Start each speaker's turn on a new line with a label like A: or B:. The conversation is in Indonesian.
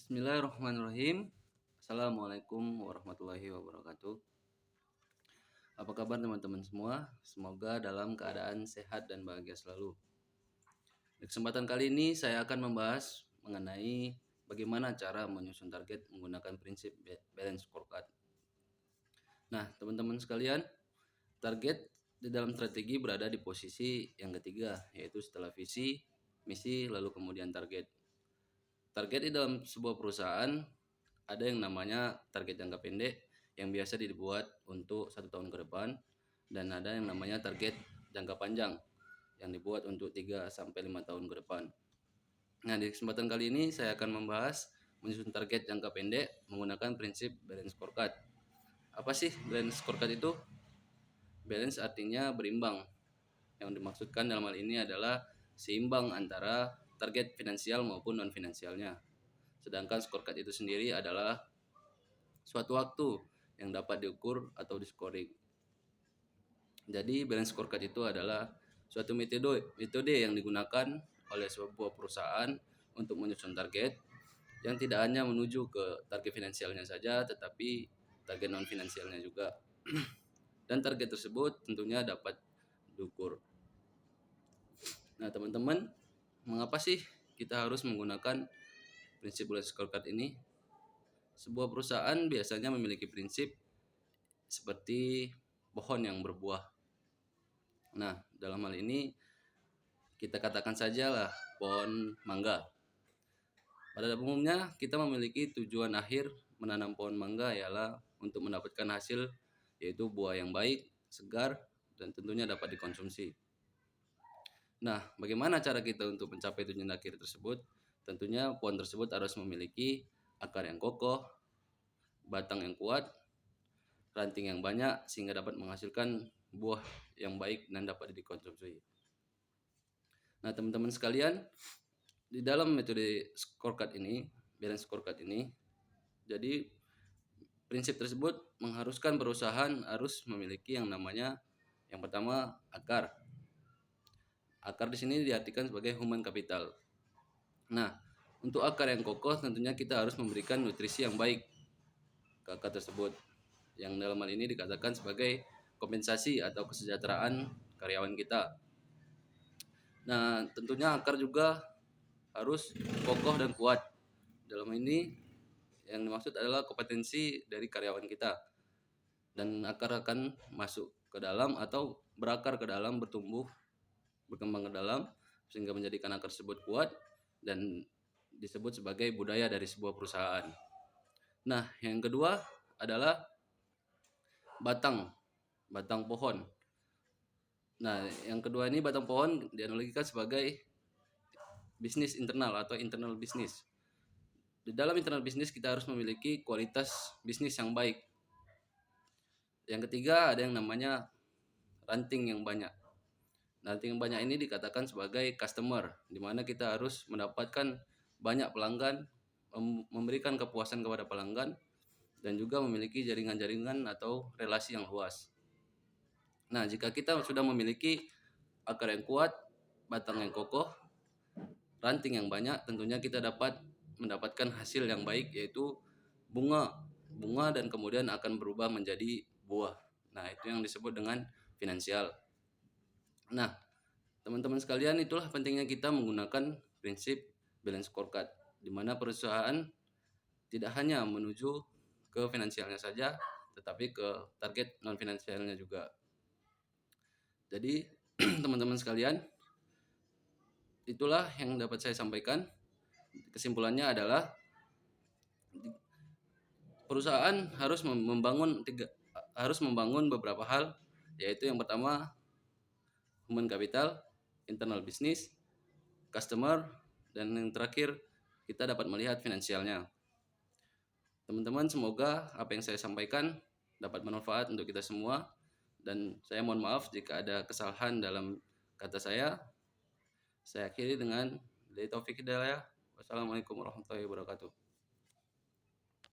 A: Bismillahirrahmanirrahim. Assalamualaikum warahmatullahi wabarakatuh. Apa kabar teman-teman semua? Semoga dalam keadaan sehat dan bahagia selalu. Di kesempatan kali ini saya akan membahas mengenai bagaimana cara menyusun target menggunakan prinsip balance scorecard. Nah, teman-teman sekalian, target di dalam strategi berada di posisi yang ketiga, yaitu setelah visi, misi, lalu kemudian target. Target di dalam sebuah perusahaan ada yang namanya target jangka pendek yang biasa dibuat untuk 1 tahun ke depan, dan ada yang namanya target jangka panjang yang dibuat untuk 3-5 tahun ke depan. Nah, di kesempatan kali ini saya akan membahas menyusun target jangka pendek menggunakan prinsip balance scorecard. Apa sih balance scorecard itu? Balance artinya berimbang. Yang dimaksudkan dalam hal ini adalah seimbang antara target finansial maupun non finansialnya. Sedangkan scorecard itu sendiri adalah suatu waktu yang dapat diukur atau di-scoring. Jadi balance scorecard itu adalah suatu metode yang digunakan oleh sebuah perusahaan untuk menyusun target yang tidak hanya menuju ke target finansialnya saja, tetapi target non finansialnya juga. Dan target tersebut tentunya dapat diukur. Nah, teman-teman, mengapa sih kita harus menggunakan prinsip balance scorecard ini? Sebuah perusahaan biasanya memiliki prinsip seperti pohon yang berbuah. Nah, dalam hal ini kita katakan sajalah pohon mangga. Pada umumnya kita memiliki tujuan akhir menanam pohon mangga ialah untuk mendapatkan hasil, yaitu buah yang baik, segar, dan tentunya dapat dikonsumsi. Nah, bagaimana cara kita untuk mencapai tujuan akhir tersebut? Tentunya pohon tersebut harus memiliki akar yang kokoh, batang yang kuat, ranting yang banyak sehingga dapat menghasilkan buah yang baik dan dapat dikonsumsi. Nah, teman-teman sekalian, di dalam metode scorecard ini, balance scorecard ini, jadi prinsip tersebut mengharuskan perusahaan harus memiliki yang namanya yang pertama akar. Akar di sini diartikan sebagai human capital. Nah, untuk akar yang kokoh tentunya kita harus memberikan nutrisi yang baik ke akar tersebut, yang dalam hal ini dikatakan sebagai kompensasi atau kesejahteraan karyawan kita. Nah, tentunya akar juga harus kokoh dan kuat. Dalam ini yang dimaksud adalah kompetensi dari karyawan kita. Dan akar akan masuk ke dalam atau berakar ke dalam, bertumbuh, berkembang ke dalam sehingga menjadikan akar tersebut kuat dan disebut sebagai budaya dari sebuah perusahaan. Nah, yang kedua adalah batang pohon. Nah, yang kedua ini batang pohon dianalogikan sebagai bisnis internal atau internal bisnis. Di dalam internal bisnis kita harus memiliki kualitas bisnis yang baik. Yang ketiga ada yang namanya ranting yang banyak. Ranting yang banyak ini dikatakan sebagai customer, di mana kita harus mendapatkan banyak pelanggan, memberikan kepuasan kepada pelanggan, dan juga memiliki jaringan-jaringan atau relasi yang luas. Nah, jika kita sudah memiliki akar yang kuat, batang yang kokoh, ranting yang banyak, tentunya kita dapat mendapatkan hasil yang baik, yaitu bunga dan kemudian akan berubah menjadi buah. Nah, itu yang disebut dengan finansial. Nah, teman-teman sekalian, itulah pentingnya kita menggunakan prinsip balance scorecard, di mana perusahaan tidak hanya menuju ke finansialnya saja, tetapi ke target non finansialnya juga. Jadi teman-teman sekalian, itulah yang dapat saya sampaikan. Kesimpulannya adalah perusahaan harus membangun beberapa hal, yaitu yang pertama human capital, internal business, customer, dan yang terakhir kita dapat melihat finansialnya. Teman-teman, semoga apa yang saya sampaikan dapat bermanfaat untuk kita semua, dan saya mohon maaf jika ada kesalahan dalam kata saya. Saya akhiri dengan billahi taufiq hidayah. Wassalamualaikum warahmatullahi wabarakatuh.